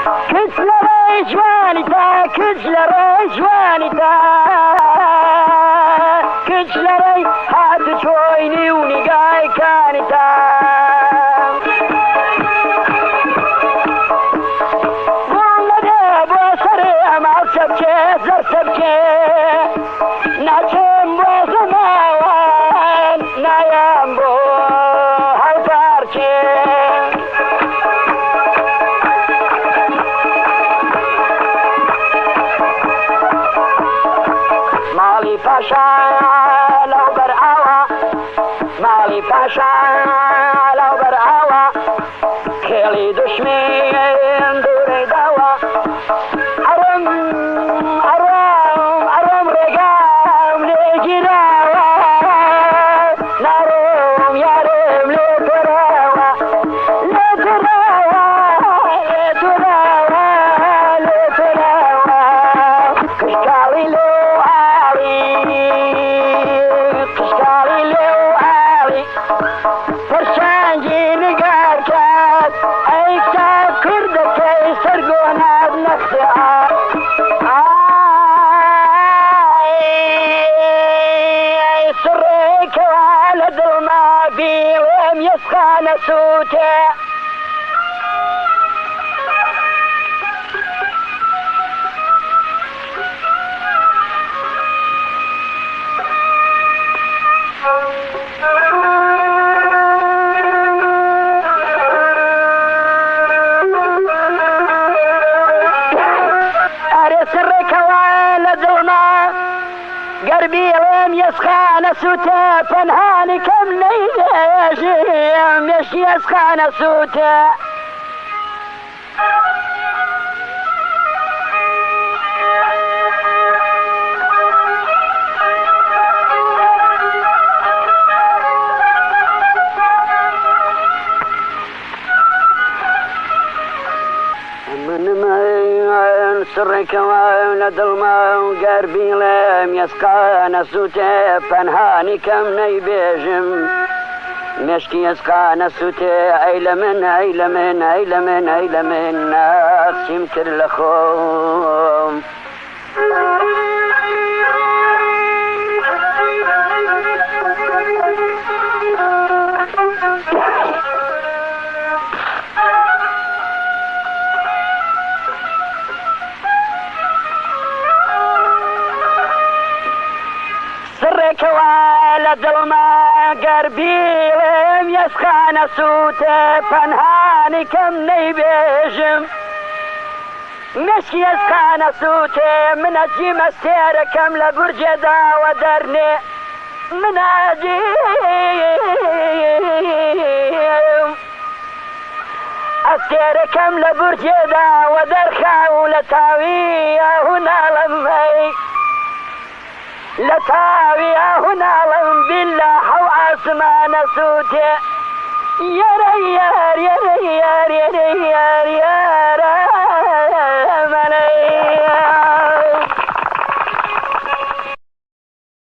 کچ لەڕێی جوانی تا کچ لەڕێی جوانی تا کچ لەڕێی هاتو چۆینی و نیگایکانی تا گوڵ نەدێ بۆ سەرێ ئەماڵ سەبکێ زەر سەبکێ ناچێم بۆ زەماوان نایەم بۆ هەڵپارچێ ماڵی پاشا لەو بەرئاوە ماڵی پاشا لەو بەرئاوە کێڵی دوشمێن دوورەی داوە ئەڕۆم ئەڕۆم ئەڕۆم ڕێگام لێگیراوە ناڕۆم یارم لێ تۆراوە لێ تۆراوە لێ تۆراوە لێ تۆراوە کشکاڵی لێو قشقاڵی لێو ئاڵی پەرشانگی نگار کات ئەی کتاب کوردەکەی سەرگۆنات نەختی ئای سڕێکەوە لە دڵما بیڵێم یەسخانە سووتێ سڕێکەوە لە دڵما گەربیڵێم یەسخانە سووتە پەنهانی کەم نەیدێژم مێشی یەسخانە سووتە سڕێکەوە لە دڵما و گەربیڵێم یەسخانە سووتێ پەنهانی کەم نەیبێژم مێشکی یەسخانە سووتێ ئەی لە من ئەی لە من ئەی لە من ئەی لە من ناخچیم کرد لە خۆم سڕێکەوە لە دڵما گەربیڵێم یەسخانە سووتێ پەنهانی کەم نەیبێژم مێشکی یەسخانە سووتێ منەجی مەستێرەکەم لە بورجێ داوە دەرنێ مناجیم ئەستێرەکەم لە بورجێ داوە دەرخاو لە تاوی هوناڵەمەی لە تاوی هوناڵم بیللا حەو ئاسمانە سووتێ یەرە